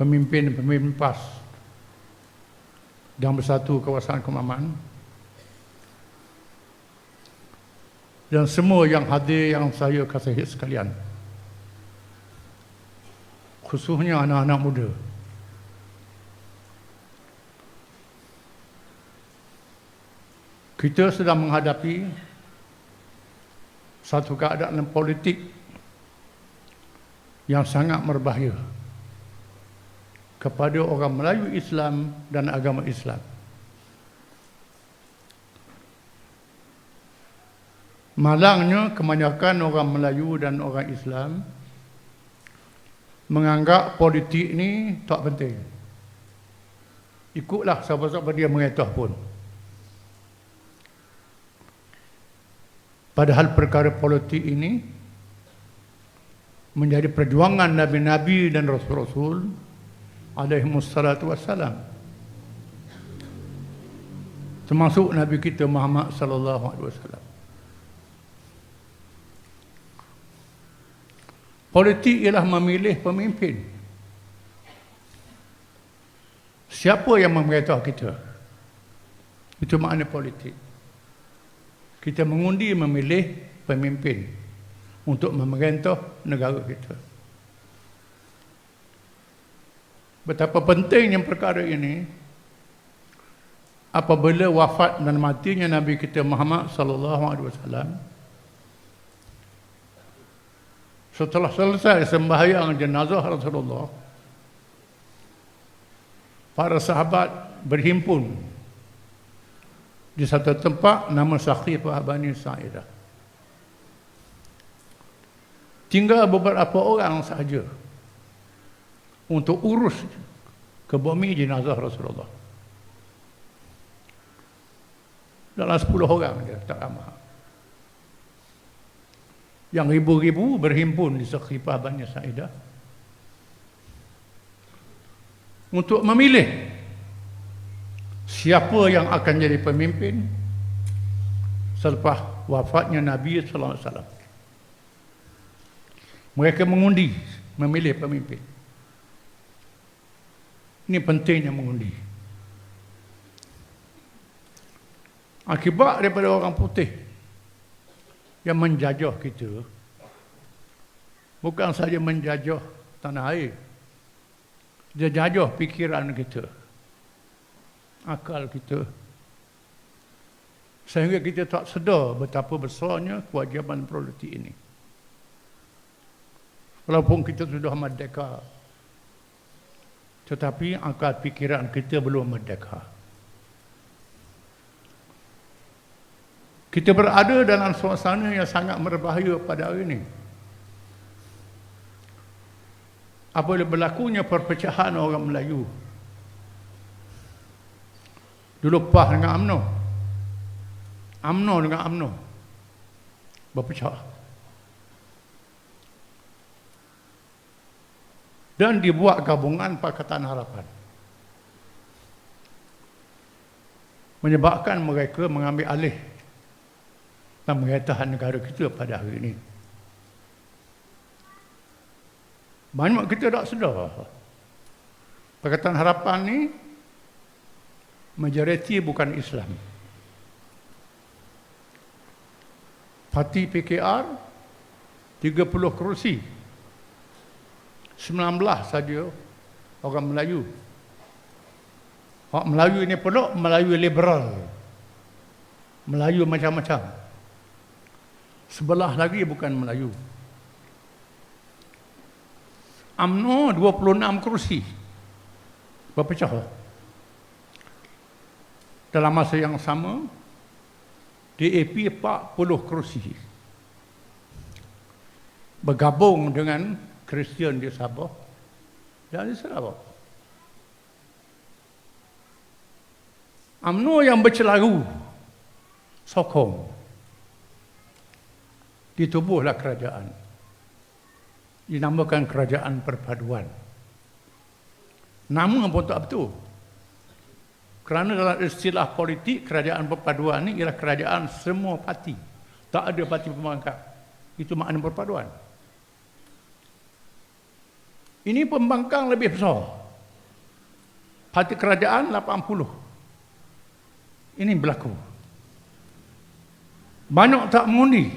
pemimpin-pemimpin PAS dan Bersatu Kawasan Kemaman, dan semua yang hadir yang saya kasihi sekalian, khususnya anak-anak muda. Kita sedang menghadapi satu keadaan politik yang sangat berbahaya kepada orang Melayu Islam dan agama Islam. Malangnya kebanyakan orang Melayu dan orang Islam menganggap politik ni tak penting. Ikutlah siapa-siapa dia mengetah pun. Padahal perkara politik ini menjadi perjuangan Nabi-Nabi dan Rasul-Rasul alaihimussalatu wassalam, termasuk Nabi kita Muhammad sallallahu alaihi wasallam. Politik ialah memilih pemimpin. Siapa yang memerintah kita? Itu makna politik. Kita mengundi memilih pemimpin untuk memerintah negara kita. Betapa pentingnya perkara ini apabila wafat dan matinya Nabi kita Muhammad sallallahu alaihi wasallam. Setelah selesai sembahyang jenazah Rasulullah, para sahabat berhimpun di satu tempat nama Saqifah Bani Sa'idah. Tinggal beberapa orang sahaja untuk urus ke bumi jenazah Rasulullah. Dalam 10 orang dia, tak ramai. Yang ribu-ribu berhimpun di Saqifah Bani Sa'idah untuk memilih siapa yang akan jadi pemimpin selepas wafatnya Nabi sallallahu alaihi wasallam. Mereka mengundi memilih pemimpin. Ini pentingnya mengundi. Akibat daripada orang putih yang menjajah kita, bukan saja menjajah tanah air, dia jajah fikiran kita, akal kita, sehingga kita tak sedar betapa besarnya kewajiban politik ini. Walaupun kita sudah merdeka, tetapi akal fikiran kita belum merdeka. Kita berada dalam suasana yang sangat berbahaya pada hari ini. Apabila berlakunya perpecahan orang Melayu, dulu PAS dengan UMNO, UMNO dengan UMNO berpecah, dan dibuat gabungan Pakatan Harapan, menyebabkan mereka mengambil alih pemerintahan negara kita pada hari ini. Banyak kita tak sedar Pakatan Harapan ni majoriti bukan Islam. Parti PKR 30 kerusi, 19 saja orang Melayu. Orang Melayu ini pula Melayu liberal, Melayu macam-macam. Sebelah lagi bukan Melayu. UMNO 26 kerusi, berpecah. Dalam masa yang sama, DAP 40 kerusi, bergabung dengan Kristian di Sabah dan di Sarawak. UMNO yang bercelaru sokong, ditubuhlah kerajaan, dinamakan Kerajaan Perpaduan. Nama pun tak betul, kerana dalam istilah politik Kerajaan Perpaduan ini ialah kerajaan semua parti, tak ada parti pembangkang. Itu makna perpaduan. Ini pembangkang lebih besar Parti kerajaan 80. Ini berlaku. Banyak tak mengundi.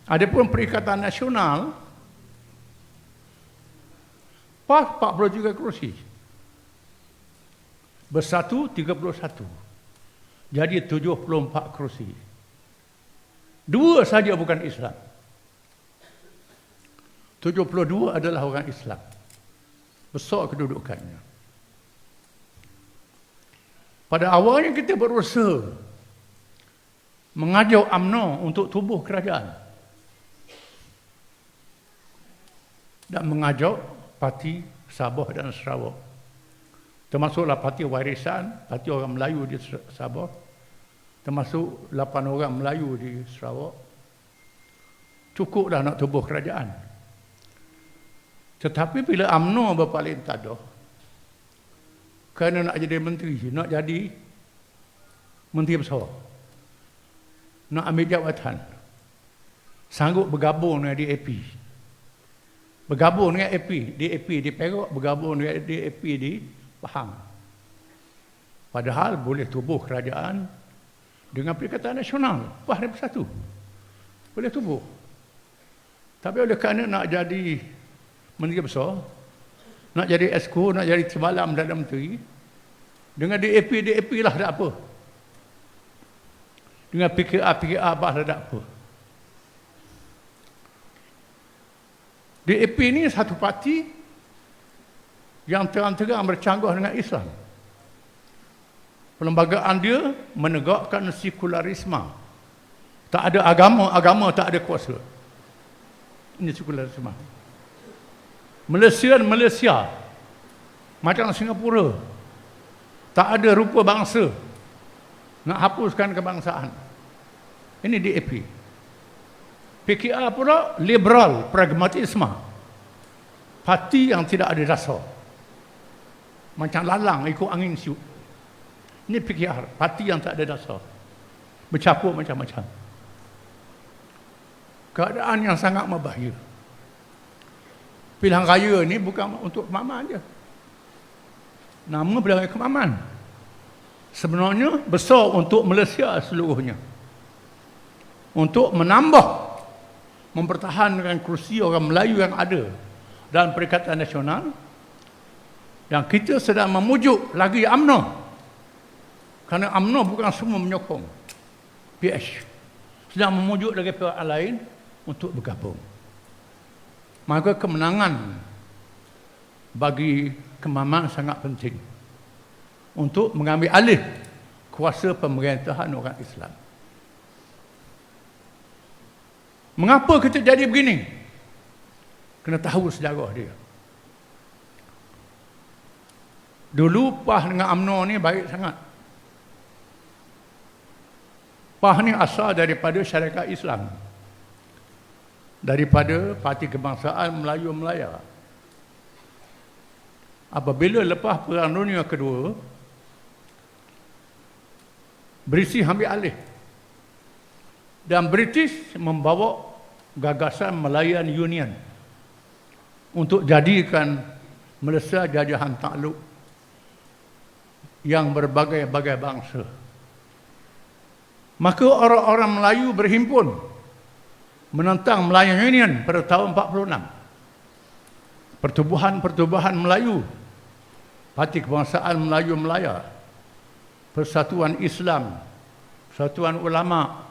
Adapun Perikatan Nasional, PAS 43 kerusi. Bersatu 31. Jadi 74 kerusi. 2 saja bukan Islam. 72 adalah orang Islam. Besar kedudukannya. Pada awalnya kita berusaha mengajak UMNO untuk tubuh kerajaan dan mengajak parti Sabah dan Sarawak, termasuklah parti Warisan, parti orang Melayu di Sabah, termasuk 8 orang Melayu di Sarawak. Cukup dah nak tubuh kerajaan. Tetapi bila UMNO berpaling tadah, kerana nak jadi menteri, nak jadi menteri besar, nak ambil jawatan, sanggup bergabung dengan DAP. Bergabung dengan DAP di Perak, bergabung dengan DAP di Pahang. Padahal boleh tubuh kerajaan dengan Perikatan Nasional, PAS dan Bersatu. Boleh tubuh. Tapi oleh kerana nak jadi menteri besar, nak jadi Esko, nak jadi Timbalan Perdana Menteri, dengan DAP lah tak apa. Dengan PKR bah tak apa. DAP ni satu parti yang terang-terang bercanggah dengan Islam. Perlembagaan dia menegakkan sekularisme. Tak ada agama, agama tak ada kuasa. Ini sekularisme. Malaysia macam Singapura, tak ada rupa bangsa, nak hapuskan kebangsaan. Ini DAP. PKR pula liberal pragmatisme, parti yang tidak ada dasar, macam lalang ikut angin siut. Ini PKR, parti yang tak ada dasar, bercampur macam-macam. Keadaan yang sangat berbahaya. Pilihan raya ni bukan untuk kemaman je. Nama pilihan raya kemaman. Sebenarnya besar untuk Malaysia seluruhnya. Untuk menambah, mempertahankan kerusi orang Melayu yang ada dalam Perikatan Nasional. Yang kita sedang memujuk lagi UMNO. Kerana UMNO bukan semua menyokong PH. Sedang memujuk lagi pihak lain untuk bergabung. Maka kemenangan bagi Kemaman sangat penting untuk mengambil alih kuasa pemerintahan orang Islam. Mengapa kita jadi begini? Kena tahu sejarah dia. Dulu PAS dengan UMNO ni baik sangat. PAS ni asal daripada syarikat Islam, daripada Parti Kebangsaan Melayu-Melaya. Apabila lepas Perang Dunia Kedua, British ambil alih dan British membawa gagasan Malayan Union untuk jadikan Malaysia jajahan takluk yang berbagai-bagai bangsa. Maka orang-orang Melayu berhimpun menentang Malayan Union pada tahun 46. Pertubuhan-pertubuhan Melayu, Parti Kebangsaan Melayu-Melaya, Persatuan Islam, Persatuan Ulama,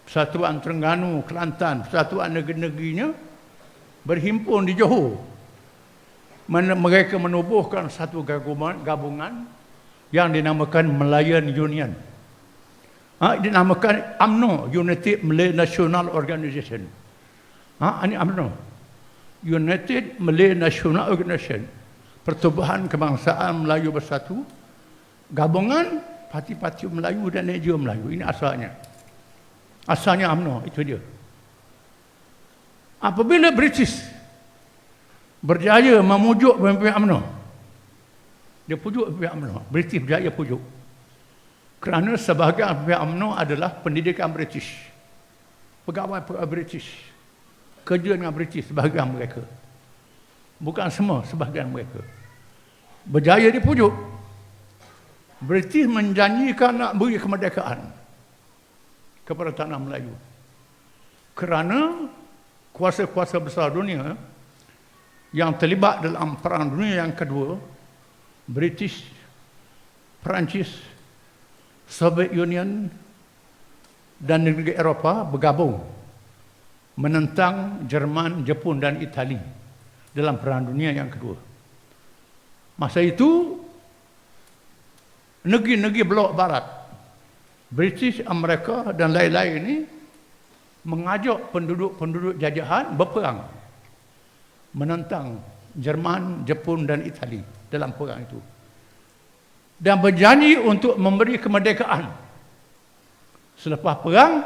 Persatuan Terengganu, Kelantan, Persatuan negeri-negerinya berhimpun di Johor. Mereka menubuhkan satu gabungan yang dinamakan Malayan Union. Dinamakan UMNO, United Malay National Organisation. Ini UMNO, United Malay National Organisation, Pertubuhan Kebangsaan Melayu Bersatu, gabungan parti-parti Melayu dan NGO Melayu. Ini asalnya. Asalnya UMNO, itu dia. Apabila British berjaya memujuk pemimpin UMNO, dia pujuk pemimpin UMNO, British berjaya pujuk. Kerana sebahagian pihak UMNO adalah pendidikan British, pegawai-pegawai British, kerja dengan British, sebahagian mereka. Bukan semua, sebahagian mereka. berjaya di pujuk. British menjanjikan nak beri kemerdekaan kepada tanah Melayu. Kerana kuasa-kuasa besar dunia yang terlibat dalam Perang Dunia yang Kedua, British, Perancis, Soviet Union dan negeri Eropah bergabung menentang Jerman, Jepun dan Itali dalam Perang Dunia yang Kedua. Masa itu negeri-negeri blok barat, British, Amerika dan lain-lain ini mengajak penduduk-penduduk jajahan berperang menentang Jerman, Jepun dan Itali dalam perang itu. Dan berjanji untuk memberi kemerdekaan. Selepas perang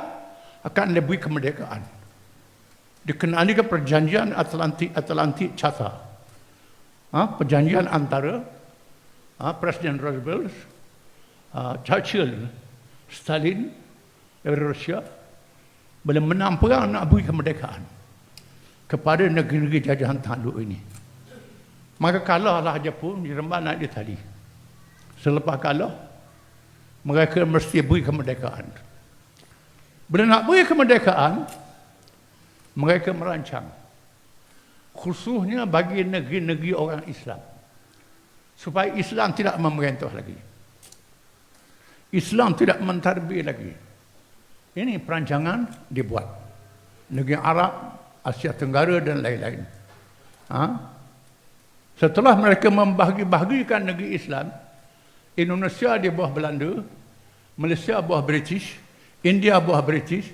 akan diberi kemerdekaan. Dikenali ke perjanjian Atlantik Charter. Perjanjian antara Presiden Roosevelt, Churchill, Stalin dari Rusia bila menang perang nak beri kemerdekaan kepada negeri-negeri jajahan tanduk ini. Maka kalahlah Jepun, Jerman dan Itali. Selepas kalah, mereka mesti beri kemerdekaan. Bila nak beri kemerdekaan, mereka merancang, khususnya bagi negeri-negeri orang Islam, supaya Islam tidak memerintah lagi, Islam tidak mentadbir lagi. Ini perancangan dibuat negeri Arab, Asia Tenggara dan lain-lain. Setelah mereka membahagi-bahagikan negeri Islam, Indonesia di bawah Belanda, Malaysia bawah British, India bawah British,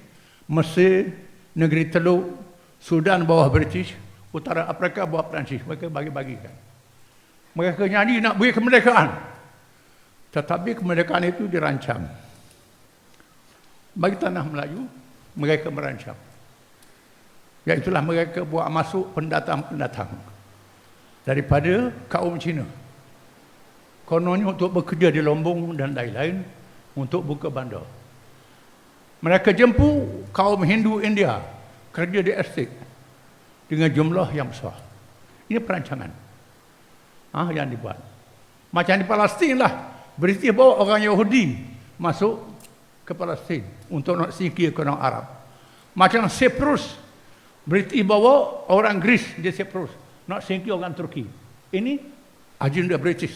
Mesir, negeri Teluk, Sudan bawah British, Utara Afrika bawah Perancis. Mereka bagi-bagikan. Mereka nyanyi nak beri kemerdekaan. Tetapi kemerdekaan itu dirancang. Bagi tanah Melayu, mereka merancang. Iaitulah mereka buat masuk pendatang-pendatang daripada kaum Cina. Kononnya untuk bekerja di Lombok dan lain-lain untuk buka bandar. Mereka jemput kaum Hindu India kerja di estate dengan jumlah yang besar. Ini perancangan yang dibuat. Macam di Palestin lah, British bawa orang Yahudi masuk ke Palestin untuk nak singkirkan orang Arab. Macam Cyprus, British bawa orang Greece di Cyprus nak singkir orang Turki. Ini agenda British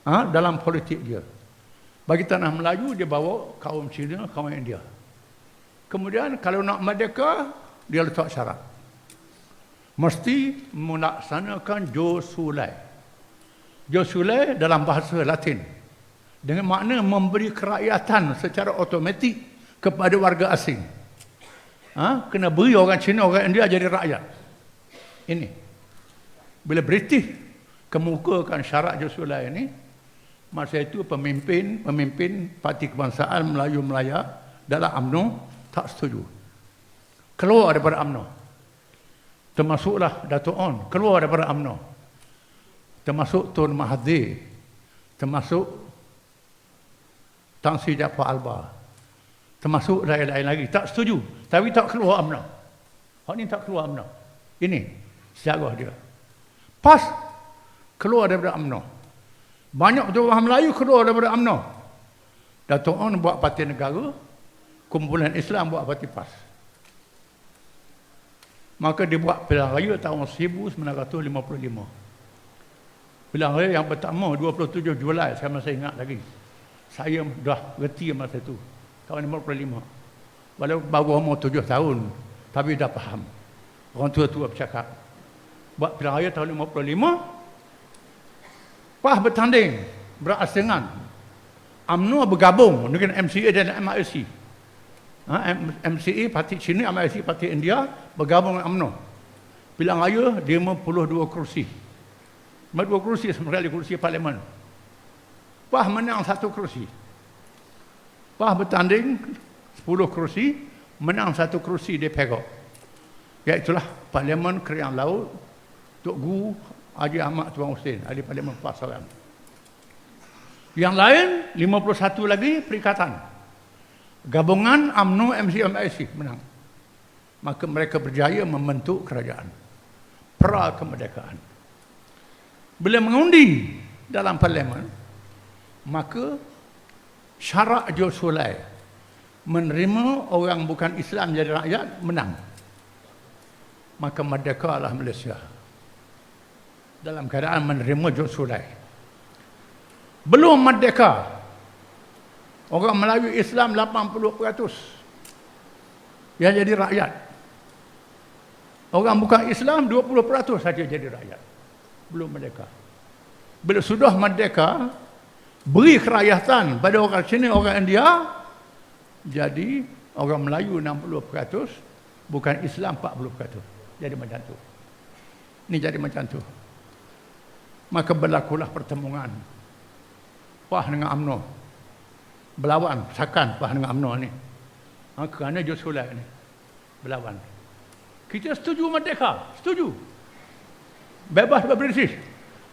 dalam politik dia. Bagi tanah Melayu, dia bawa kaum Cina, kaum India. Kemudian kalau nak merdeka, dia letak syarat. Mesti melaksanakan Josulai. Josulai dalam bahasa Latin, dengan makna memberi kerakyatan secara automatik kepada warga asing. Kena beri orang Cina, orang India jadi rakyat. Ini. Bila British kemukakan syarat Josulai ini, masa itu pemimpin Parti Kebangsaan Melayu Melaya dalam UMNO tak setuju. Keluar daripada UMNO. Termasuklah Dato' On keluar daripada UMNO. Termasuk Tun Mahathir, termasuk Tan Sri Jaafar Albar, termasuk lain-lain lagi tak setuju, tapi tak keluar UMNO. Hak ni tak keluar UMNO. Ini sejarah dia. Pas keluar daripada UMNO. Banyak betul orang Melayu keluar daripada UMNO. Dato' On buat Parti Negara, kumpulan Islam buat Parti PAS. Maka dibuat pilihan raya tahun 1955. Pilihan raya yang pertama 27 Julai, saya masih ingat lagi. Saya dah reti masa itu, tahun 55. Walau baru umur 7 tahun, tapi dah faham. Orang tua-tua bercakap. Buat pilihan raya tahun 55, PAS bertanding, berasingan. UMNO bergabung dengan MCA dan MIC. MCA Parti Cina, MIC Parti India bergabung dengan UMNO. Pilihan raya 52 kursi. 52 kursi sebenarnya kursi parlimen. PAS menang 1 kursi. PAS bertanding 10 kursi, menang 1 kursi di Perak. Iaitulah Parlimen Krian Laut, Tok Guru Haji Ahmad Tuan Hussein, ahli Parlimen PAS seorang. Yang lain 51 lagi perikatan. Gabungan UMNO, MCA menang. Maka mereka berjaya membentuk kerajaan pra kemerdekaan. Bila mengundi dalam parlimen, maka syarat Joe Sulai menerima orang bukan Islam jadi rakyat menang. Maka merdekalah Malaysia dalam keadaan menerima Joe Sulai. Belum merdeka, orang Melayu Islam 80% yang jadi rakyat. Orang bukan Islam 20% saja jadi rakyat. Belum merdeka. Bila sudah merdeka, beri kerakyatan pada orang Cina, orang India, jadi orang Melayu 60%, bukan Islam 40%. Jadi macam tu. Ini jadi macam tu. Maka berlakulah pertemuan PAH dengan UMNO. Berlawan, sakan PAH dengan UMNO ni. Kerana Joe Sulai ni berlawan. Kita setuju merdeka, setuju. Bebas berbritish.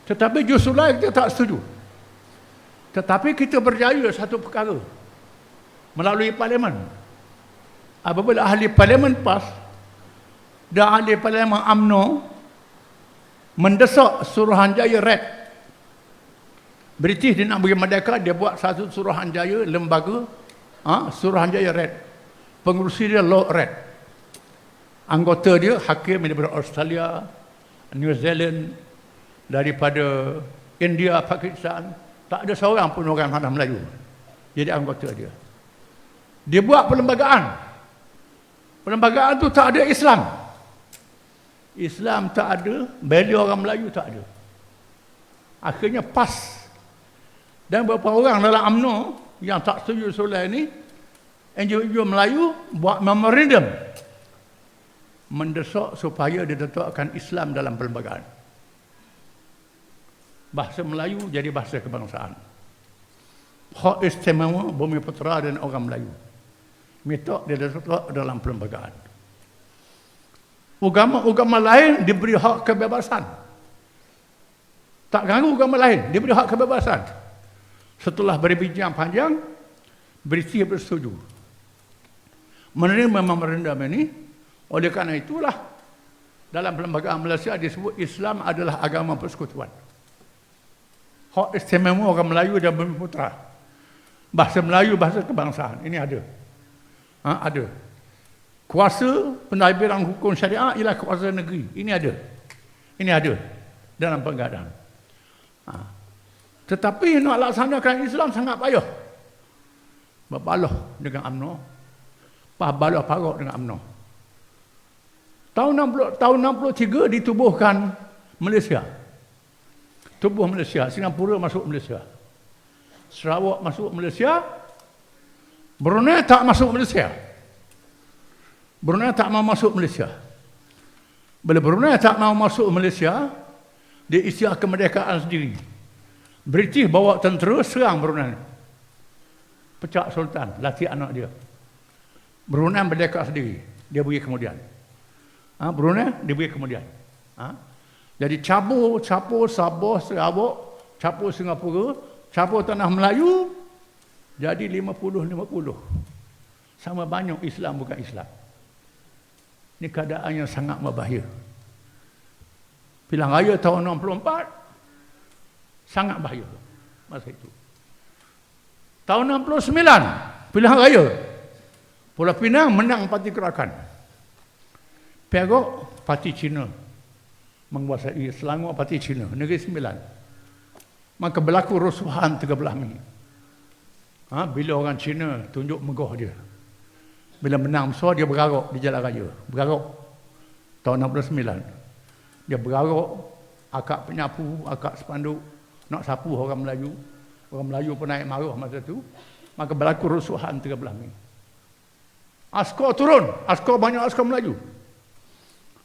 Tetapi Joe Sulai kita tak setuju. Tetapi kita berjaya satu perkara melalui parlimen. Apabila ahli parlimen PAS dan ahli parlimen UMNO mendesak Suruhanjaya Red. British dia nak bagi merdeka, dia buat satu Suruhanjaya lembaga Suruhanjaya Red. Pengurusi dia Lord Red. Anggota dia hakim daripada Australia, New Zealand, daripada India, Pakistan. Tak ada seorang pun orang tanah Melayu jadi anggota dia. Dia buat perlembagaan. Perlembagaan tu tak ada Islam. Islam tak ada, value orang Melayu tak ada. Akhirnya PAS. Dan beberapa orang dalam UMNO yang tak setuju Sulai ni, NGO Melayu buat memorandum mendesak supaya diletakkan Islam dalam perlembagaan. Bahasa Melayu jadi bahasa kebangsaan. Hak istimewa Bumi Putera dan orang Melayu. Minta dia letak dalam perlembagaan. Agama-agama lain diberi hak kebebasan. Tak ganggu agama lain, diberi hak kebebasan. Setelah berbincang panjang, British bersetuju menerima memorandum ini. Oleh kerana itulah dalam perlembagaan Malaysia disebut Islam adalah agama persekutuan. Hak istimewa orang Melayu dan Bumi Putera. Bahasa Melayu, bahasa kebangsaan. Ini ada. Ada. Kuasa pentadbiran hukum syariah ialah kuasa negeri. Ini ada. Ini ada dalam pengadaan. Tetapi nak laksanakan Islam sangat payah. Berbalah dengan UMNO. Balah parok dengan UMNO. Tahun 63 ditubuhkan Malaysia. Tubuh Malaysia. Singapura masuk Malaysia. Sarawak masuk Malaysia. Brunei tak masuk Malaysia. Brunei tak mau masuk Malaysia. Bila Brunei tak mau masuk Malaysia, dia isytiharkan kemerdekaan sendiri. British bawa tentera serang Brunei. Pecah Sultan, latih anak dia. Brunei merdeka sendiri. Dia beri kemudian. Brunei dia beri kemudian. Jadi cabur Sabah, Sarawak, cabur Singapura, cabur tanah Melayu, jadi 50-50. Sama banyak Islam bukan Islam. Ini keadaan yang sangat berbahaya. Pilihan raya tahun 64 sangat bahaya masa itu. Tahun 69 pilihan raya, Pulau Pinang menang Parti Gerakan. Perak Parti Cina menguasai, Selangor Parti Cina, Negeri Sembilan. Maka berlaku rusuhan 13 Mei. Bila orang Cina tunjuk megah dia. Bila menang besar, dia bergaruk di jalan raya. Bergaruk. Tahun 69. Dia bergaruk, akak penyapu, akak spanduk, nak sapu orang Melayu. Orang Melayu pun naik marah masa tu. Maka berlaku rusuhan 13 Mei. Askar turun. Banyak askar Melayu.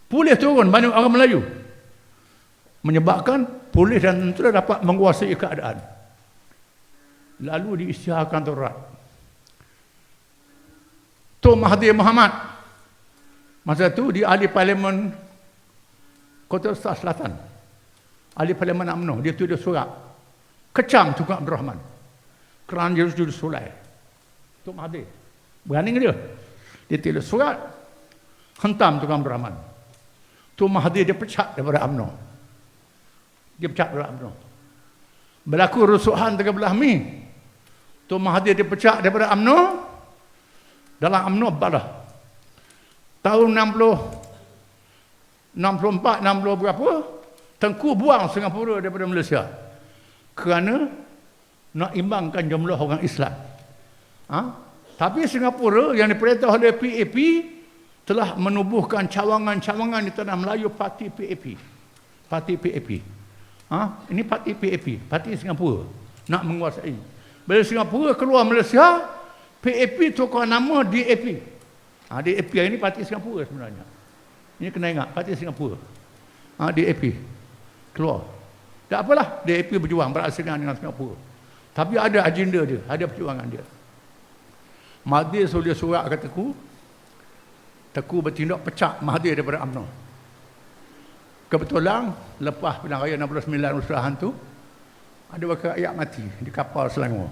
Polis turun, banyak orang Melayu. Menyebabkan polis dan tentera dapat menguasai keadaan. Lalu diisytiharkan darurat. Tun Mahathir Mohamad masa itu di ahli parlimen Kota Besar Selatan, ahli parlimen UMNO, dia tulis surat kecam Tunku Abdul Rahman kerana dia tulis Sulai. Tun Mahathir berani dia tulis surat hentam Tunku Abdul Rahman. Tun Mahathir dia pecat daripada UMNO. Dia pecat daripada UMNO. Berlaku rusuhan 13 Mei. Tun Mahathir dipecat daripada UMNO. Dalam UMNO balah. Tahun 64, 60 berapa, Tengku buang Singapura daripada Malaysia. Kerana nak imbangkan jumlah orang Islam. Tapi Singapura yang diperintah oleh PAP telah menubuhkan cawangan-cawangan di tanah Melayu parti PAP. Parti PAP. Ini parti PAP, parti Singapura nak menguasai. Bila Singapura keluar Malaysia, PAP tukar nama DAP. DAP ini parti Singapura sebenarnya. Ini kena ingat, parti Singapura. DAP keluar. Tak apalah, DAP berjuang berasingan dengan Singapura. Tapi ada agenda dia, ada perjuangan dia. Mahathir sudah surat ke Teku bertindak pecat Mahathir daripada UMNO. Kebetulan lepas pilihan raya 69 usahaan tu ada wakil rakyat mati di kapal Selangor.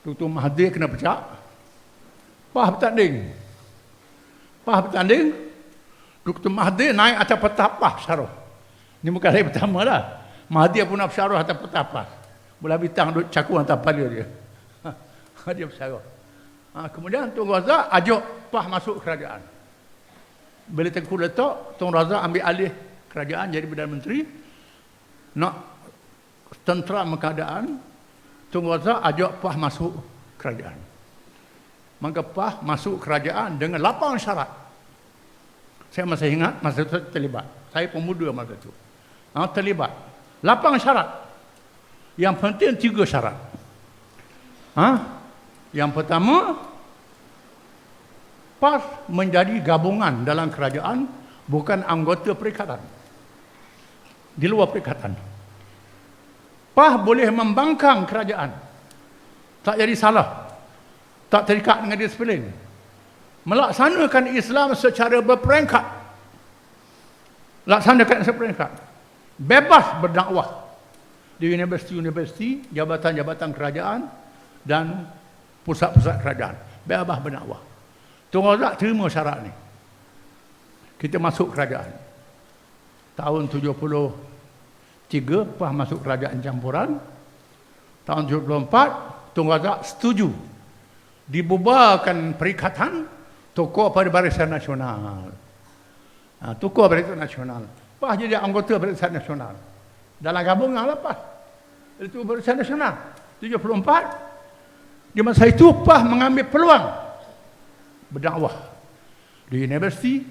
Dr. Mahathir kena pecat. PAH bertanding. Dr. Mahathir naik atas peta PAH syarah. Ini bukan kali pertama lah. Mahathir pun nak bersyarah atas peta PAH. Bola bintang duduk cakung atas kepala dia. Dia bersyarah. Kemudian Tun Razak ajak PAH masuk kerajaan. Bila Tengku letak, Tun Razak ambil alih kerajaan jadi Perdana Menteri. Nak tenteram keadaan, Tun Razak ajak PAH masuk kerajaan. Maka PAH masuk kerajaan dengan 8 syarat. Saya masih ingat masa itu terlibat. Saya pemuda masa itu. Terlibat. 8 syarat. Yang penting 3 syarat. Yang pertama, PAS menjadi gabungan dalam kerajaan, bukan anggota perikatan. Di luar perikatan. PAS boleh membangkang kerajaan. Tak jadi salah. Tak terikat dengan disiplin. Melaksanakan Islam secara berperingkat. Laksanakan seperingkat. Bebas berdakwah. Di universiti-universiti, jabatan-jabatan kerajaan dan pusat-pusat kerajaan. Bebas berdakwah. Tun Razak terima syarat ni. Kita masuk kerajaan. Tahun 73, PAS masuk kerajaan campuran. Tahun 74, Tun Razak setuju dibubarkan perikatan, tukar pada Barisan Nasional. Tukar Barisan Nasional. PAS jadi anggota Barisan Nasional. Dalam gabungan lah PAS. Itu Barisan Nasional. 74, di masa itu PAS mengambil peluang berdakwah di universiti,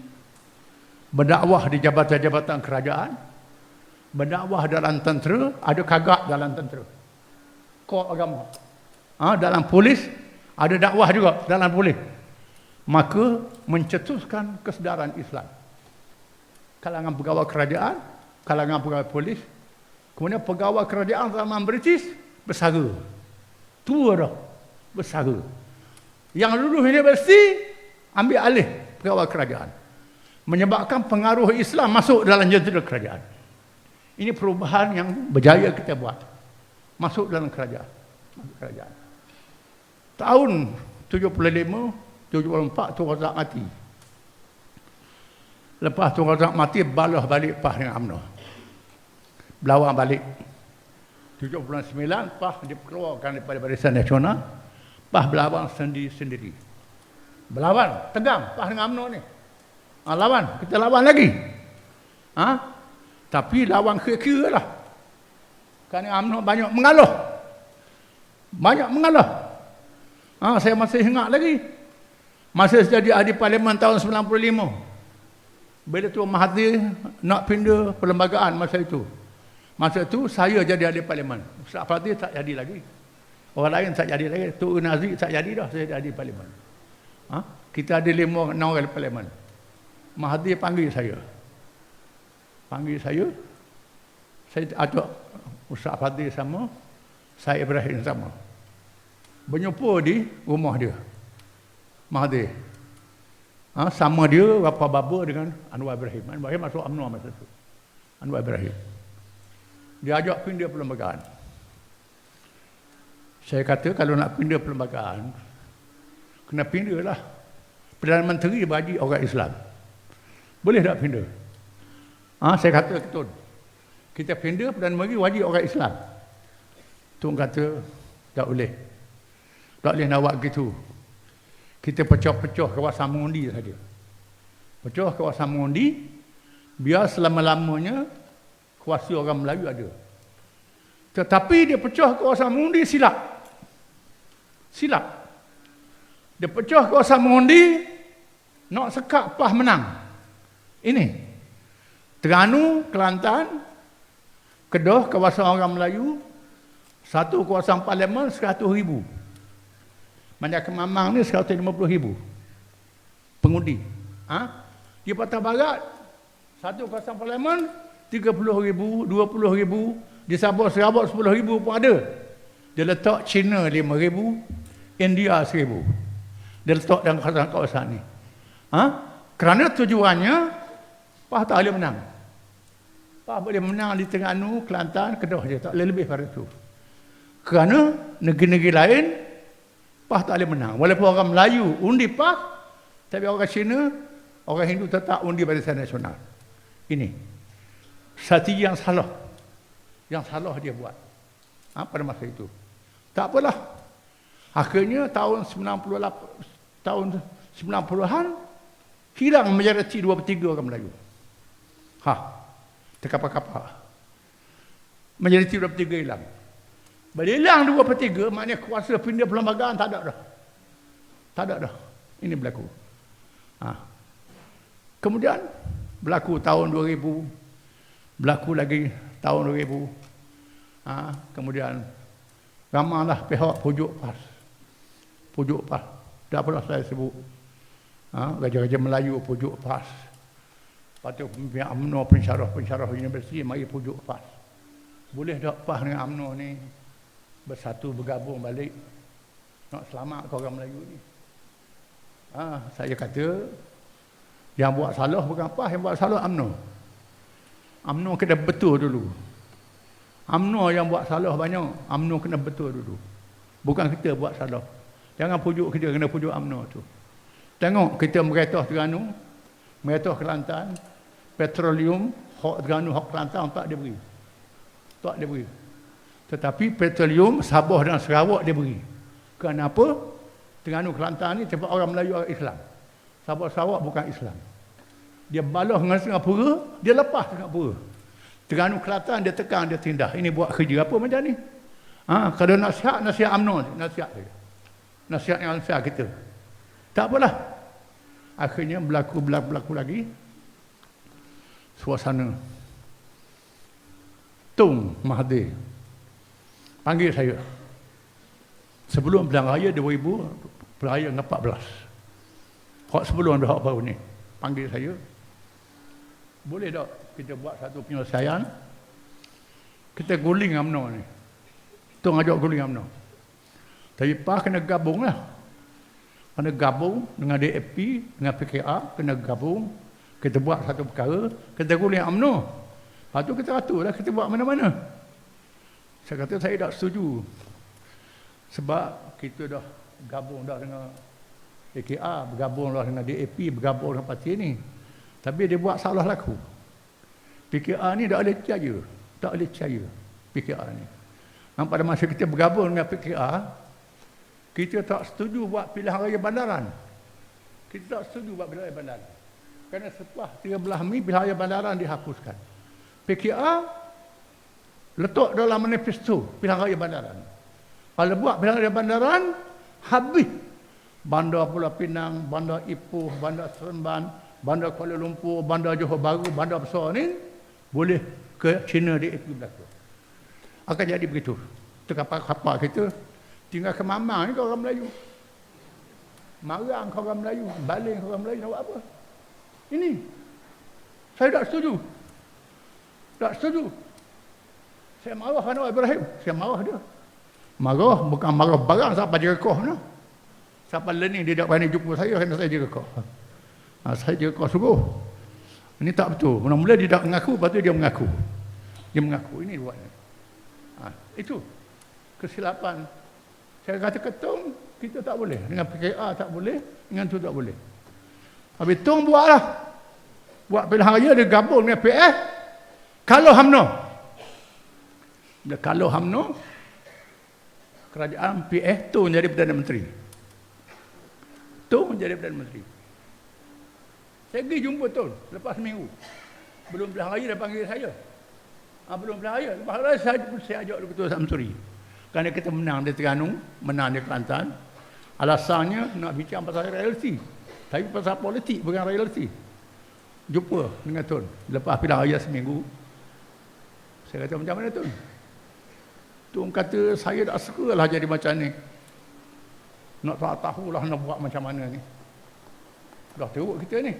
berdakwah di jabatan-jabatan kerajaan, berdakwah dalam tentera, ada kagak dalam tentera, kor agama. Dalam polis, ada dakwah juga dalam polis. Maka mencetuskan kesedaran Islam. Kalangan pegawai kerajaan, kalangan pegawai polis, kemudian pegawai kerajaan zaman British bersara. Tua dah, bersara. Yang lulus universiti ambil alih pegawai kerajaan. Menyebabkan pengaruh Islam masuk dalam jentera kerajaan. Ini perubahan yang berjaya kita buat. Masuk dalam kerajaan. Tahun 75, 74 Tun Razak mati. Lepas Tun Razak mati, balah balik PAS dengan UMNO. Berlawan balik. 79 PAS dikeluarkan daripada Barisan Nasional. PAS berlawan sendiri-sendiri. Berlawan, tegang PAS dengan UMNO ni. Lawan, kita lawan lagi. Tapi lawan kira-kira lah. Kerana UMNO banyak mengalah. Saya masih ingat lagi. Masa saya jadi ahli parlimen tahun 95. Bila Tun Mahathir nak pindah perlembagaan masa itu. Masa itu saya jadi ahli parlimen. Ustaz Mahathir tak jadi lagi. Orang lain tak jadi lagi. Tun Nazir tak jadi dah, saya jadi parlimen. Kita ada 5-6 orang parlimen. Mahathir panggil saya. Saya ajak Ustaz Mahathir sama, saya Ibrahim sama. Berjumpa di rumah dia. Mahathir. Sama dia, bapa baba dengan Anwar Ibrahim. Anwar Ibrahim masuk UMNO masa itu. Anwar Ibrahim. Dia ajak pindah perlembagaan. Saya kata kalau nak pindah perlembagaan, kena pindahlah. Perdana Menteri bagi orang Islam. Boleh tak pindah? Saya kata Tun, kita pindah Perdana Menteri wajib orang Islam. Tung kata, tak boleh. Tak boleh nak buat gitu. Kita pecah-pecah kawasan mengundi saja. Pecah kawasan mengundi, biar selama-lamanya kuasa orang Melayu ada. Tetapi dia pecah kawasan mengundi silap. Silap. Dia pecah kawasan mengundi, nak sekak PAS menang. Ini. Terengganu, Kelantan, Kedah, kawasan orang Melayu, satu kawasan parlimen 100,000. Mana Kemamang ni 150,000 pengundi. Di Patah Barat, satu kawasan parlimen 30,000, 20,000, di Sabah Sarawak 10,000 pun ada. Dia letak China 5,000, India 1,000. Dia letak dalam kawasan ni. Kerana tujuannya PAS tak boleh menang. PAS boleh menang di Terengganu, Kelantan, Kedah je, tak boleh lebih pada itu. Kerana negeri-negeri lain PAS tak boleh menang. Walaupun orang Melayu undi PAS, tapi orang Cina, orang Hindu tetap undi Barisan Nasional. Ini strategi yang salah. Yang salah dia buat pada masa itu. Tak apalah. Akhirnya tahun 90-an hilang majoriti 2/3 orang Melayu. Terkapak-kapak. Majoriti 2/3 hilang. Bila hilang 2/3, maknanya kuasa pindah perlembagaan tak ada dah. Tak ada dah. Ini berlaku. Kemudian berlaku tahun 2000. Berlaku lagi tahun 2000. Kemudian ramailah pihak pujuk PAS. Pujuk PAS. Tak apalah saya sebut. Raja-raja Melayu pujuk PAS. Lepas tu pemimpin UMNO, pensyarah universiti mari pujuk PAS. Boleh tak PAS dengan UMNO ni bersatu, bergabung balik nak selamat orang Melayu ni? Saya kata yang buat salah bukan PAS, yang buat salah UMNO. UMNO kena betul dulu. UMNO yang buat salah banyak. UMNO kena betul dulu. Bukan kita buat salah. Jangan pujuk kita, kena pujuk UMNO tu. Tengok kita meretah Terengganu, meretah Kelantan, petroleum hak Terengganu, hak Kelantan tak dia beri. Tak dia beri. Tetapi petroleum Sabah dan Sarawak dia beri. Kenapa? Terengganu, Kelantan ni tempat orang Melayu, orang Islam. Sabah Sarawak bukan Islam. Dia balas dengan Singapura, dia lepas Singapura. Terengganu, Kelantan dia tekan, dia tindah. Ini buat kerja apa macam ni? Kalau nasihat UMNO, nasihat dia. Nasihat yang nasihat kita. Tak apalah. Akhirnya berlaku lagi suasana. Tung Mahathir panggil saya sebelum Pilihan Raya 2000, Pilihan Raya 14. Hak sebelum ada hak baru ni. Panggil saya. Boleh tak kita buat satu penyelesaian? Kita guling UMNO ni. Tung ajak guling UMNO. Tapi PAS kena gabung lah. Kena gabung dengan DAP, dengan PKR, kena gabung. Kita buat satu perkara, kita guling UMNO. Lepas tu kita aturlah, kita buat mana-mana. Saya kata saya tak setuju. Sebab kita dah gabung dah dengan PKR, bergabung dah dengan DAP, bergabung dengan parti ni. Tapi dia buat salah laku. PKR ni tak boleh percaya. Tak boleh percaya PKR ni. Pada masa kita bergabung dengan PKR, kita tak setuju buat pilihan raya bandaran. Kita tak setuju buat pilihan raya bandaran. Kerana setelah 13 Mei pilihan raya bandaran dihapuskan. PKR letak dalam manifesto pilihan raya bandaran. Kalau buat pilihan raya bandaran, habis Bandar Pulau Pinang, Bandar Ipoh, Bandar Seremban, Bandar Kuala Lumpur, Bandar Johor Bahru, bandar besar ni boleh ke China di itu belakang. Akan jadi begitu. Kapal-kapal kita tinggal ke Mamang ni ke orang Melayu. Marang ke orang Melayu, Baling ke orang Melayu, nak buat apa? Ini. Saya tak setuju. Tak setuju. Saya marah Anwar Ibrahim. Saya marah dia. Marah, bukan marah barang siapa jaga kau no. Siapa learning dia tak berani jumpa saya kerana saya jaga kau. Saya jaga kau sungguh. Ini tak betul. Mula-mula dia tak mengaku, lepas tu dia mengaku. Dia mengaku. Ini buatnya. Itu kesilapan. Saya kata ketum, kita tak boleh. Dengan PKR tak boleh, dengan tu tak boleh. Habis Tung buatlah. Buat pilihan raya, dia gabung dengan PS. Kalau UMNO. Dia kalau UMNO, kerajaan PF Tun jadi Perdana Menteri. Tun jadi Perdana Menteri. Saya pergi jumpa Tun lepas seminggu. Belum pilihan raya dia panggil saya. Belum pilihan raya. Lepas raya saya ajak Ketua Samsuri. Kerana kita menang di Terengganu, menang di Kelantan. Alasannya nak bincang pasal realiti. Tapi pasal politik bukan realiti. Jumpa dengan Tun. Lepas pilihan raya seminggu. Saya kata macam mana Tun? Tun kata saya tak suka lah jadi macam ni. Nak tak tahulah nak buat macam mana ni. Dah teruk kita ni.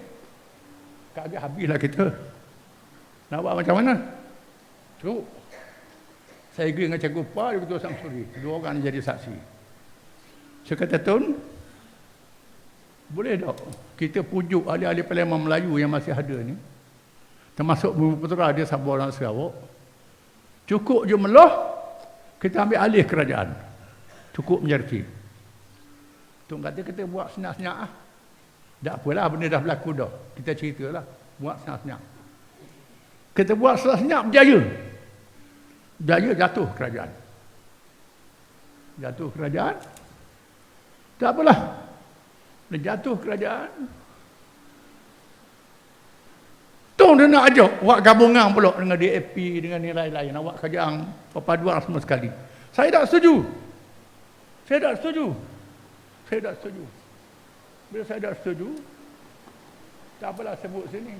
Kagak habislah kita. Nak buat macam mana? Teruk. Saya pergi dengan Cikgu Pa, dia Ketua Samsuri. Dua orang jadi saksi. Saya kata Tun, boleh tak kita pujuk ahli-ahli Parlimen Melayu yang masih ada ni, termasuk Bumi Putera dia Sabah dan Sarawak, cukup je melah, kita ambil alih kerajaan. Cukup menjerti. Tun kata kita buat senyap-senyap ah. Tak apalah, benda dah berlaku dah. Kita ceritalah, buat senyap-senyap. Kita buat senyap-senyap, berjaya. Berjaya jatuh kerajaan. Jatuh kerajaan. Tak apalah. Dia jatuh kerajaan. Tun dia nak ajak buat gabungan pula dengan DAP, dengan nilai lain. Nak buat kerajaan perpaduan semua sekali. Saya tak setuju. Saya tak setuju. Saya tak setuju. Bila saya tak setuju, tak apalah sebut sini.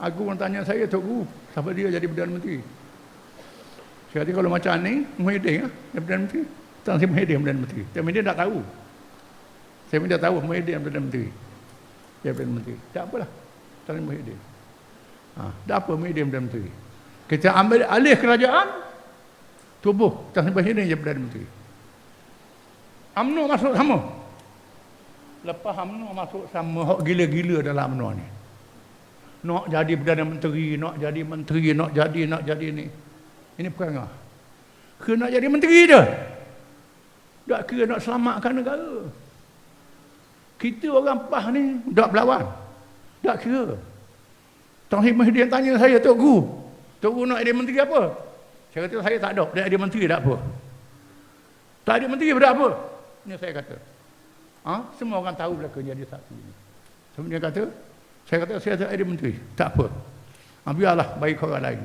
Aku orang tanya saya, Tok Guru, siapa dia jadi Perdana Menteri? Saya kata kalau macam ni, Muhyiddin jadi Perdana Menteri. Tan Sri Muhyiddin Perdana Menteri. Tapi Muhyiddin tak tahu. Saya minta tahu Muhyiddin Perdana Menteri. Dia Perdana Menteri. Tak apalah. Tan Sri Muhyiddin. Tak apa Muhyiddin Perdana Menteri. Kita ambil alih kerajaan, tubuh Tan Sri Muhyiddin jadi Perdana Menteri. UMNO masuk sama. Lepas UMNO masuk sama, hok gila-gila dalam UMNO ni. Nak jadi Perdana Menteri, nak jadi menteri, nak jadi ni. Ini perang. Kena nak jadi menteri je. Tak kira nak selamatkan negara. Kita orang PAS ni tak berlawan. Tak kira. Tan Sri Muhyiddin tanya saya, Tok Guru nak jadi menteri apa? Saya kata saya tak ada. Dia jadi menteri tak apa. Tak ada menteri tak apa. Ini saya kata. Semua orang tahu belakang jadi saksi ini. Sebenarnya kata, saya tak ada menteri. Tak apa. Biarlah bagi orang lain.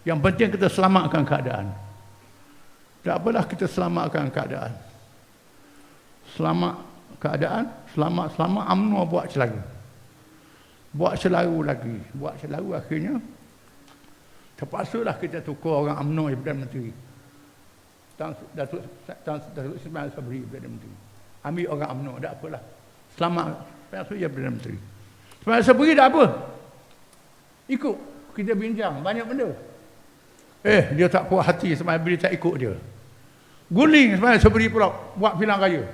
Yang penting kita selamatkan keadaan. Tak apalah kita selamatkan keadaan. Selamat keadaan, selamat UMNO buat celaru. Buat celaru lagi. Buat celaru akhirnya, terpaksalah kita tukar orang UMNO yang Perdana Menteri. Datuk Ismail Sabri Perdana Menteri. Ambil orang UMNO, tak apalah. Selamat, pasal dia Perdana Menteri. Ismail Sabri tak apa. Ikut, kita bincang, banyak benda. Dia tak puas hati Ismail Sabri tak ikut dia. Guling Ismail Sabri pula, buat pilihan raya.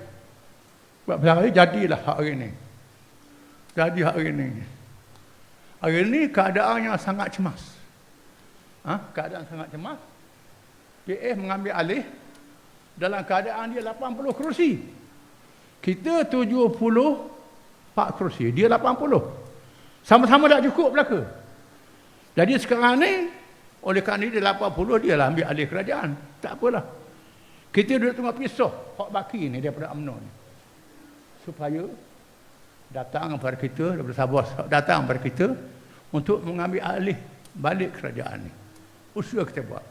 Buat pilihan raya, jadilah hari ini. Jadi hari ini. Hari ini keadaan yang sangat cemas. Keadaan sangat cemas. PF mengambil alih dalam keadaan dia 80 kerusi. Kita 74 kerusi, dia 80. Sama-sama tak cukup belaka. Jadi sekarang ni, oleh kerana dia 80, dia lah ambil alih kerajaan. Tak apalah. Kita duduk tengah pisah hak baki ni daripada UMNO ni. Supaya datang kepada kita, daripada Sabah datang kepada kita untuk mengambil alih balik kerajaan ni. Usaha kita buat.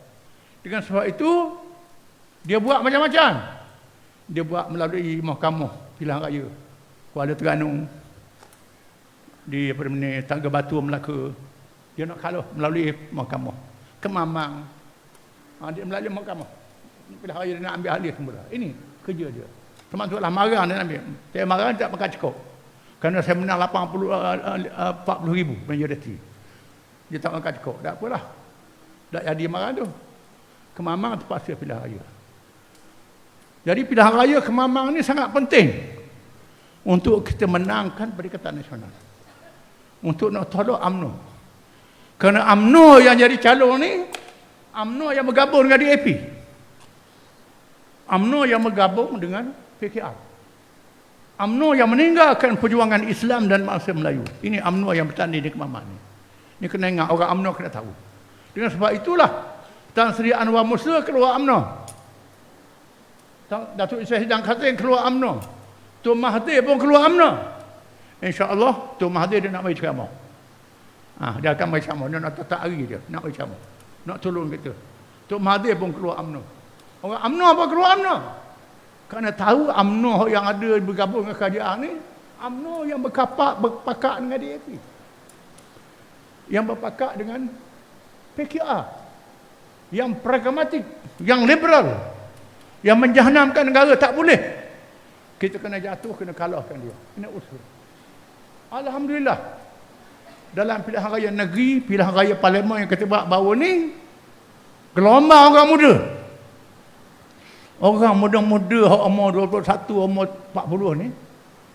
Dengan sebab itu, dia buat macam-macam. Dia buat melalui Mahkamah Pilihan Raya Kuala Terengganu, di Tangga Batu Melaka. Dia nak kalah melalui Mahkamah Kemamang. Dia melalui Mahkamah Pilihan Raya, dia nak ambil alih semula. Ini kerja dia. Termasuklah marah dia nak ambil. Saya marah tak makan cukup. Kerana saya menang 40,000 majoriti. Dia tak makan cukup. Tak apalah. Tak jadi marah tu. Kemamang terpaksa pilihan raya. Jadi pilihan raya Kemamang ni sangat penting untuk kita menangkan Perikatan Nasional. Untuk nak tolak UMNO. Kerana UMNO yang jadi calon ni, UMNO yang bergabung dengan DAP. UMNO yang bergabung dengan PKR. UMNO yang meninggalkan perjuangan Islam dan bangsa Melayu. Ini UMNO yang bertanding di Kemamang ni. Ini kena ingat, orang UMNO kena tahu. Dengan sebab itulah Tan Sri Anwar Musa keluar UMNO. Datuk Ismail Hidang Khatin keluar UMNO. Tun Mahathir pun keluar UMNO. InsyaAllah Tun Mahathir dia nak mari ceramah. Dia akan mari ceramah. Dia nak tetap hari dia. Nak mari ceramah. Nak tolong kita. Tun Mahathir pun keluar UMNO. Orang UMNO apa keluar UMNO? Kerana tahu UMNO yang ada bergabung dengan kerajaan ni, UMNO yang berpakat dengan DAP. Yang berpakat dengan PKR. Yang pragmatik, yang liberal, yang menjahanamkan negara tak boleh. Kita kena jatuh, kena kalahkan dia. Kena usul. Alhamdulillah. Dalam pilihan raya negeri, pilihan raya parlimen yang kita buat baru ni, gelombang orang muda. Orang muda-muda umur 21, umur 40 ni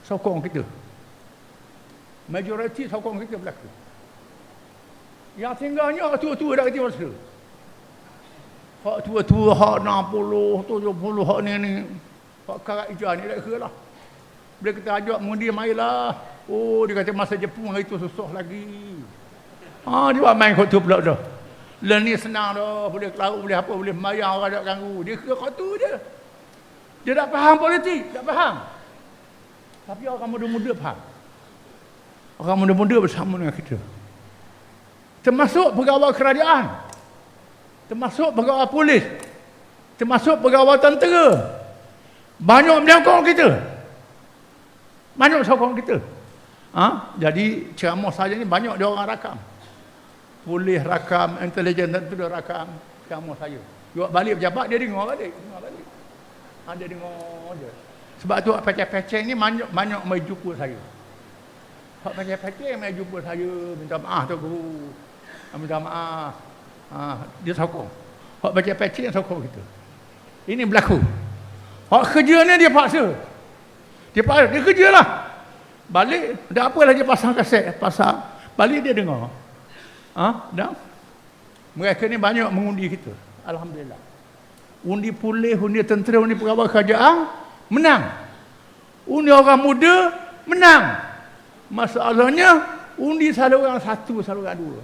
sokong kita. Majoriti sokong kita berlaku. Yang tinggalnya tua-tua dah kata masa. Hak tua-tua, hak 60, 70, hak ni. Hak karat hijau ni tak kira lah. Bila kita ajak mengundi, marilah. Oh, dia kata masa Jepun hari tu susah lagi. Dia buat main kot tu pula dah. Lah ni senang dah. Boleh kelarut, boleh apa, boleh mayang, orang tak ganggu. Dia kira kot tu je. Dia tak faham politik, tak faham. Tapi orang muda-muda faham. Orang muda-muda bersama dengan kita. Termasuk pegawai kerajaan. Termasuk pegawai polis. Termasuk pegawai tentera. Banyak menyokong kita. Banyak sokong kita. Jadi ceramah saja ni banyak dia orang rakam. Polis rakam, intelijen tentera rakam ceramah saya. Buat balik pejabat dia dengar balik. Dia dengar je. Sebab tu pecah-pecah ni banyak mai jumpa saya. Hak pecah-pecah mai jumpa saya, minta maaf tu guru. Minta maaf. Dia sokong. Hak pecah-pecah yang sokong kita. Ini berlaku. Hak kerja ni dia paksa. Dia kerjalah. Balik, dah apalah dia pasang kaset, balik dia dengar. Dah. Mereka ni banyak mengundi kita. Alhamdulillah. Undi polis, undi tentera, undi pegawai kerajaan menang. Undi orang muda menang. Masalahnya undi selalu orang satu, selalu orang dua.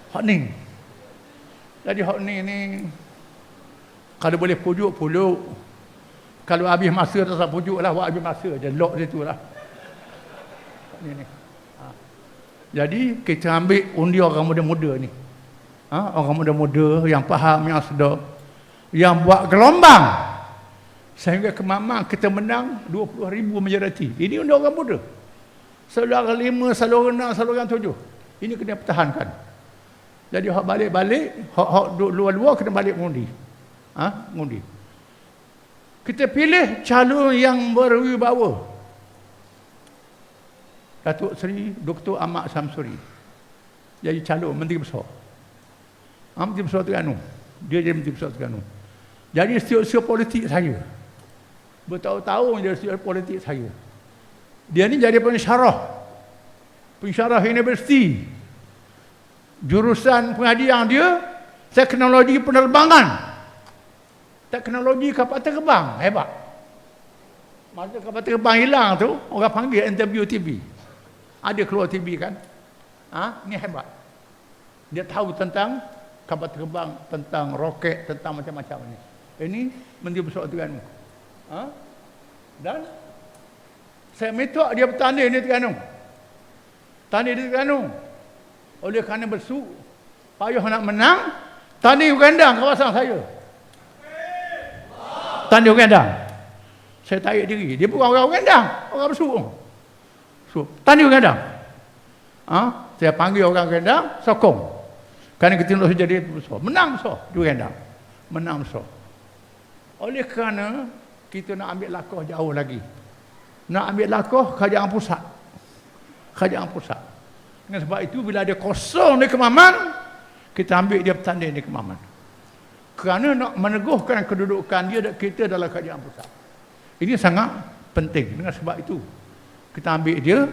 Hak ni. Jadi hak ni kalau boleh pujuk. Kalau habis masa tak pujuk lah, buat habis masa je, lock situ lah. Ni. Jadi kita ambil undi orang muda-muda ni. Orang muda-muda yang faham, yang sedar, yang buat gelombang sehingga kemamang kita menang 20,000 majoriti. Ini undi orang muda. Saluran 5, saluran 6, saluran 7. Ini kena pertahankan. Jadi hak balik-balik, hak luar-luar kena balik mengundi. Mengundi. Kita pilih calon yang berwibawa. Datuk Seri Dr. Ahmad Samsuri. Jadi calon Menteri Besar. Menteri Besar Terengganu. Dia jadi Menteri Besar Terengganu. Jadi setiap politik saya. Bertahun-tahun jadi setiap politik saya. Dia ni jadi pensyarah. Pensyarah universiti. Jurusan pengajian dia teknologi penerbangan. Teknologi kapal terbang, hebat. Masa kapal terbang hilang tu, orang panggil interview TV. Ada keluar TV kan? Ni hebat. Dia tahu tentang kapal terbang, tentang roket, tentang macam-macam ni. Ini Menteri Besar Terengganu. Dan saya minta dia bertanding di Terengganu. Tanding di Terengganu. Oleh kerana bersu, payah nak menang, tanding gandang kawasan saya. Tanding gandang. Saya tarik diri. Dia bukan orang gandang, orang bersuung. Tanding gandang. Saya panggil orang gandang, sokong. Kerana kita nak jadi besar. Menang besar, dua gandang. Menang besar. Oleh kerana kita nak ambil langkah jauh lagi. Nak ambil langkah kerajaan pusat. Kerajaan pusat. Dengan sebab itu bila dia kosong di Kemaman, kita ambil dia bertanding di Kemaman. Kerana nak meneguhkan kedudukan dia kita dalam kerajaan pusat. Ini sangat penting. Dengan sebab itu kita ambil dia.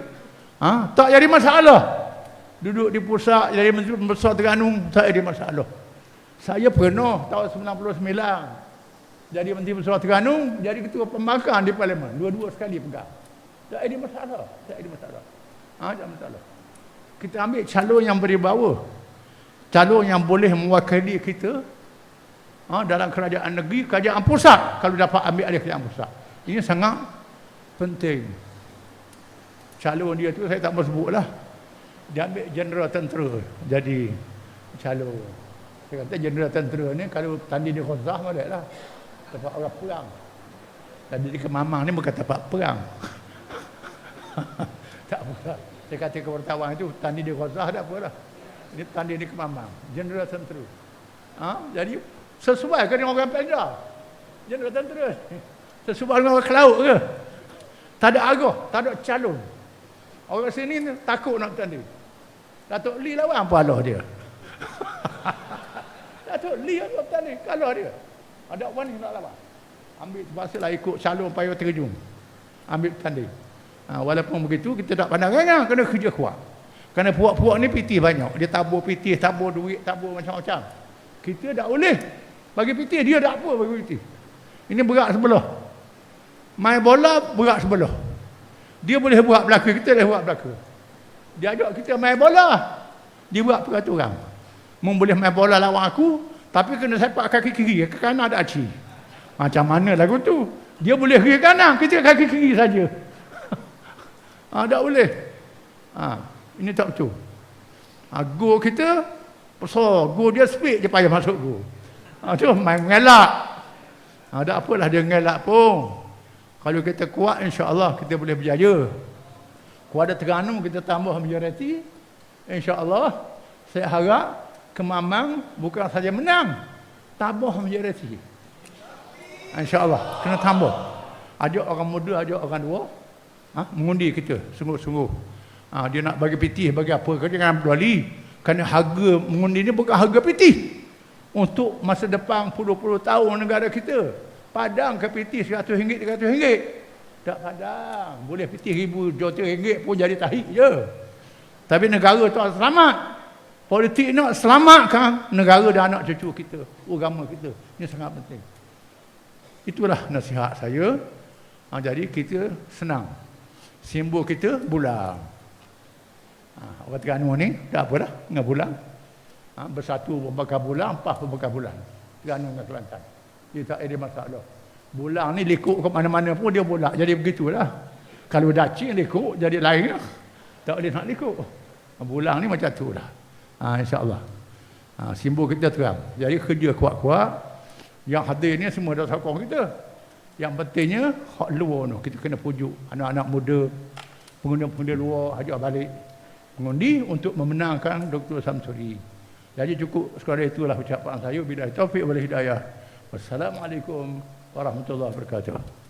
Tak jadi masalah. Duduk di pusat jadi Menteri Besar Terengganu tak jadi masalah. Saya pernah tahun 99 jadi Menteri Besar Terengganu, jadi ketua pembangkang di parlimen. Dua-dua sekali pegang. Tak ada masalah. Tak ada masalah. Tak ada masalah. Kita ambil calon yang berwibawa. Calon yang boleh mewakili kita dalam kerajaan negeri, kerajaan pusat, kalau dapat ambil alih kerajaan pusat. Ini sangat penting. Calon dia tu saya tak mau sebut lah. Dia ambil jeneral tentera jadi calon. Saya kata jeneral tentera ni kalau tanding di Ghazah boleh lah. Tempat orang perang. Tadi di Kemamang ni bukan tempat perang. Tak apa. Saya kata ke wartawan itu tanding di Ghazah tak apa lah. Ini tanding di Kemamang. Jeneral tentera. Jadi sesuai ke dengan orang Peldar? Jeneral tentera. Sesuai dengan orang Kelaut ke? Tak ada arah, tak ada calon. Orang sini ni takut nak bertanding. Datuk Lee lawan apa Allah dia? Datuk Lee ada bertanding, kalah dia. Ada orang ni nak lawan. Ambil terpaksa lah ikut calon payah terjun. Ambil bertanding. Walaupun begitu, kita tak pandang kan, kena kerja kuat. Kerana puak-puak ni pitih banyak. Dia tabur pitih, tabur duit, tabur macam-macam. Kita tak boleh bagi pitih, dia tak apa bagi pitih. Ini berat sebelah. Main bola berat sebelah. Dia boleh buat belakang, kita boleh buat belakang. Dia ajak kita main bola, dia buat peraturan. Boleh main bola lawan aku, tapi kena sepak kaki kiri, ke kanan ada aci. Macam mana lagu tu? Dia boleh kiri kanan, kita kaki kiri saja. Tak boleh. Ini tak betul. Gol kita besar, gol dia speed je payah masuk gol. Tu main mengelak. Tak apalah dia mengelak pun. Kalau kita kuat, insya-Allah kita boleh berjaya. Kuala Terengganu kita tambah majoriti, insya-Allah saya harap Kemamang bukan saja menang, tambah majoriti. Insya-Allah kena tambah. Ajak orang muda, ajak orang tua, mengundi kita sungguh-sungguh. Dia nak bagi pitih, bagi apa, dia jangan berduali. Kerana harga mengundi ni bukan harga pitih. Untuk masa depan puluh-puluh tahun negara kita. Padang ke pitih RM100, RM300. Tak padang. Boleh pitih RM1,000 pun jadi tahik je. Tapi negara tu selamat. Politik nak selamatkan negara dan anak cucu kita, agama kita. Ini sangat penting. Itulah nasihat saya. Jadi kita senang. Simbol kita bulan. Orang Terengganu ni tak apa dah dengan bulan. Bersatu berbakar bulan, empat berbakar bulan. Terengganu dengan Kelantan. Dia tak ada masalah. Bulan ni lekuk ke mana-mana pun dia bolak. Jadi begitulah. Kalau dacing lekuk jadi lain lah. Tak boleh nak lekuk. Bulan ni macam tu lah. InsyaAllah. Simbol kita terang. Jadi kerja kuat-kuat. Yang hadir ni semua dah sokong kita. Yang pentingnya hak luar tu. Kita kena pujuk anak-anak muda. Pengguna-pengguna luar ajak balik. Mengundi untuk memenangkan Dr. Samsuri. Jadi cukup sekadar itulah ucapan saya. Billahi taufiq wal hidayah. Wassalamualaikum warahmatullahi wabarakatuh.